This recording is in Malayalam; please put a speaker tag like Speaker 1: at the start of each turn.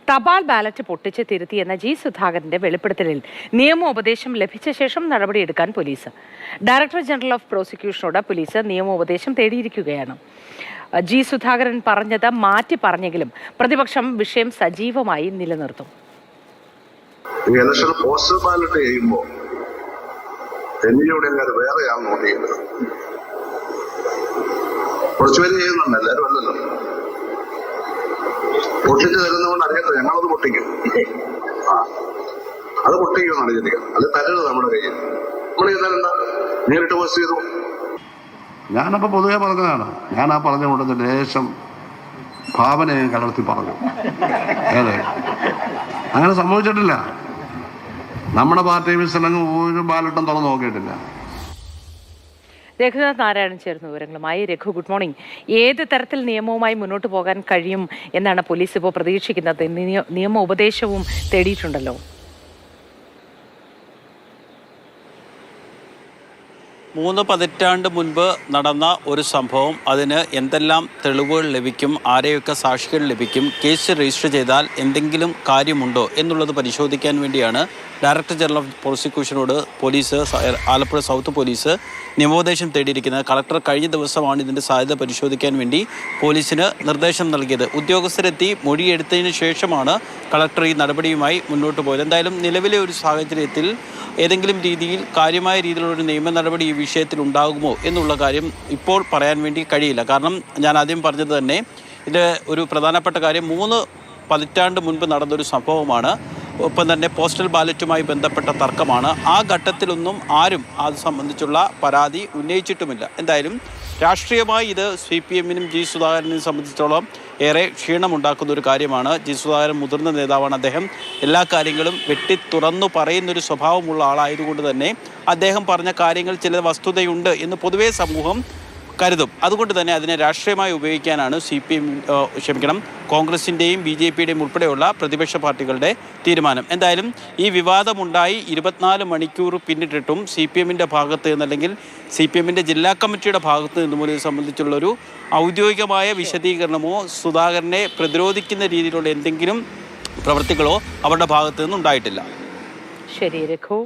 Speaker 1: തപാൽ ബാലറ്റ് പൊട്ടിച്ച് തിരുത്തിയെന്ന ജി സുധാകരന്റെ വെളിപ്പെടുത്തലിൽ നിയമോപദേശം ലഭിച്ച ശേഷം നടപടിയെടുക്കാൻ പോലീസ്. ഡയറക്ടർ ജനറൽ ഓഫ് പ്രോസിക്യൂഷനോട് പോലീസ് നിയമോപദേശം തേടിയിരിക്കുകയാണ്. ജി സുധാകരൻ പറഞ്ഞത് മാറ്റി പറഞ്ഞെങ്കിലും പ്രതിപക്ഷം വിഷയം സജീവമായി നിലനിർത്തും.
Speaker 2: ഇലക്ഷൻ പോസ്റ്റൽ ബാലറ്റ് ചെയ്യുമ്പോൾ അത് വേറെയാണ് നോട്ട് ചെയ്യുന്നത്. കുറച്ചുപേര് ചെയ്യുന്നുണ്ട്, എല്ലാവരും അല്ലല്ലോ. പൊട്ടിച്ച് തരുന്നതുകൊണ്ട് അറിയാത്ത ഞങ്ങളത് പൊട്ടിക്കും. അത് പൊട്ടിക്കുമെന്നാണ് ചിന്തിക്കുക. അത് തരരുത് നമ്മുടെ കയ്യിൽ. നമ്മൾ ചെയ്താലെന്താ, നേരിട്ട് പോസ്റ്റ് ചെയ്തു.
Speaker 3: ഞാനപ്പോൾ പൊതുവെ പറഞ്ഞതാണ്. ഞാൻ ആ പറഞ്ഞ കൊണ്ടു ലേശം ഭാവന ഞാൻ കലർത്തി പറഞ്ഞു. അതെ, അങ്ങനെ സംഭവിച്ചിട്ടില്ല. നമ്മുടെ പാർട്ടി മിസ്റ്റല്ലെങ്കിൽ ഒരു ബാലറ്റും തുറന്നു നോക്കിയിട്ടില്ല.
Speaker 1: രഘുനാഥ് നാരായണൻ ചേർന്ന വിവരങ്ങളുമായി. Raghu, good morning. ഏത് തരത്തിൽ നിയമവുമായി മുന്നോട്ട് പോകാൻ കഴിയും എന്നാണ് പോലീസ് ഇപ്പോൾ പ്രതീക്ഷിക്കുന്നത്? നിയമ ഉപദേശവും തേടിയിട്ടുണ്ടല്ലോ.
Speaker 4: 3 പതിറ്റാണ്ട് മുൻപ് നടന്ന ഒരു സംഭവം, അതിന് എന്തെല്ലാം തെളിവുകൾ ലഭിക്കും, ആരെയൊക്കെ സാക്ഷികൾ ലഭിക്കും, കേസ് രജിസ്റ്റർ ചെയ്താൽ എന്തെങ്കിലും കാര്യമുണ്ടോ എന്നുള്ളത് പരിശോധിക്കാൻ വേണ്ടിയാണ് ഡയറക്ടർ ജനറൽ ഓഫ് പ്രോസിക്യൂഷനോട് പോലീസ്, ആലപ്പുഴ സൗത്ത് പോലീസ് നിയമോപദേശം തേടിയിരിക്കുന്നത്. കളക്ടർ കഴിഞ്ഞ ദിവസമാണ് ഇതിൻ്റെ സാധ്യത പരിശോധിക്കാൻ വേണ്ടി പോലീസിന് നിർദ്ദേശം നൽകിയത്. ഉദ്യോഗസ്ഥരെത്തി മൊഴിയെടുത്തതിന് ശേഷമാണ് കളക്ടർ ഈ നടപടിയുമായി മുന്നോട്ട് പോയത്. എന്തായാലും നിലവിലെ ഒരു സാഹചര്യത്തിൽ ഏതെങ്കിലും രീതിയിൽ കാര്യമായ രീതിയിലുള്ളൊരു നിയമ നടപടി ഈ വിഷയത്തിൽ ഉണ്ടാകുമോ എന്നുള്ള കാര്യം ഇപ്പോൾ പറയാൻ വേണ്ടി കഴിയില്ല. കാരണം ഞാൻ ആദ്യം പറഞ്ഞത് തന്നെ, ഇത് ഒരു പ്രധാനപ്പെട്ട കാര്യം 3 പതിറ്റാണ്ട് മുൻപ് നടന്നൊരു സംഭവമാണ്. ഒപ്പം തന്നെ പോസ്റ്റൽ ബാലറ്റുമായി ബന്ധപ്പെട്ട തർക്കമാണ്. ആ ഘട്ടത്തിലൊന്നും ആരും അത് സംബന്ധിച്ചുള്ള പരാതി ഉന്നയിച്ചിട്ടുമില്ല. എന്തായാലും രാഷ്ട്രീയമായി ഇത് CPM-നും ജി സുധാകരനും സംബന്ധിച്ചിടത്തോളം ഏറെ ക്ഷീണമുണ്ടാക്കുന്ന ഒരു കാര്യമാണ്. ജി സുധാകരൻ മുതിർന്ന നേതാവാണ്. അദ്ദേഹം എല്ലാ കാര്യങ്ങളും തുറന്നു പറയുന്നൊരു സ്വഭാവമുള്ള ആളായതുകൊണ്ട് തന്നെ അദ്ദേഹം പറഞ്ഞ കാര്യങ്ങൾ ചില വസ്തുതയുണ്ട് എന്ന് പൊതുവേ സമൂഹം കരുതും. അതുകൊണ്ട് തന്നെ അതിനെ രാഷ്ട്രീയമായി ഉപയോഗിക്കാനാണ് കോൺഗ്രസിൻ്റെയും BJP-യുടെയും ഉൾപ്പെടെയുള്ള പ്രതിപക്ഷ പാർട്ടികളുടെ തീരുമാനം. എന്തായാലും ഈ വിവാദമുണ്ടായി 24 മണിക്കൂർ പിന്നിട്ടിട്ടും CPM-ൻ്റെ ഭാഗത്ത് നിന്ന്, അല്ലെങ്കിൽ CPM-ൻ്റെ ജില്ലാ കമ്മിറ്റിയുടെ ഭാഗത്ത് നിന്നും ഇത് സംബന്ധിച്ചുള്ളൊരു ഔദ്യോഗികമായ വിശദീകരണമോ സുധാകരനെ പ്രതിരോധിക്കുന്ന രീതിയിലുള്ള എന്തെങ്കിലും പ്രവൃത്തികളോ അവരുടെ ഭാഗത്ത് നിന്നുണ്ടായിട്ടില്ല.
Speaker 1: ശരി രഘു.